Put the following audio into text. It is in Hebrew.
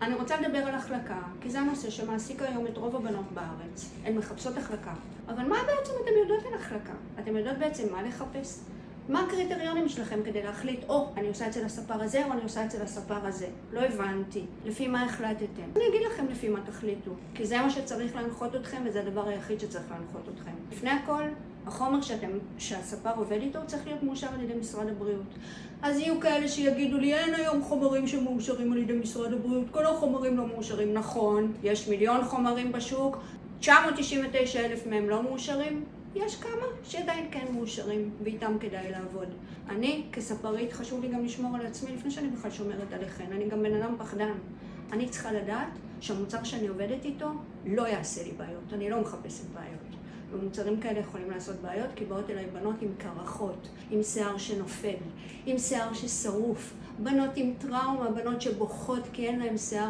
אני רוצה לדבר על החלקה, כי זה הנושא שמעסיק היום את רוב הבנות בארץ. הן מחפשות החלקה. אבל מה בעצם אתם יודעות על החלקה? אתם יודעות בעצם מה לחפש? מה הקריטריונים שלכם כדי להחליט, אני עושה אצל הספר הזה, או אני עושה אצל הספר הזה? לא הבנתי. לפי מה החלטתם? אני אגיד לכם לפי מה תחליטו, כי זה מה שצריך להנחות אתכם, וזה הדבר היחיד שצריך להנחות אתכם. לפני הכל, החומר שהספר עובד איתו צריך להיות מאושר על ידי משרד הבריאות. אז יהיו כאלה שיגידו לי, אין היום חומרים שמאושרים על ידי משרד הבריאות, כל החומרים לא מאושרים. נכון, יש מיליון חומרים בשוק, 999,000 מהם לא מאושרים. יש כמה שעדיין כן מאושרים, ואיתם כדאי לעבוד. אני, כספרית, חשוב לי גם לשמור על עצמי לפני שאני בכלל שומרת עליכן. אני גם בן אדם פחדן. אני צריכה לדעת שהמוצר שאני עובדת איתו לא יעשה לי בעיות. אני לא מחפשת בעיות. ומוצרים כאלה יכולים לעשות בעיות, כי באות אליי בנות עם קרחות, עם שיער שנופל, עם שיער ששרוף, בנות עם טראומה, בנות שבוכות כי אין להם שיער.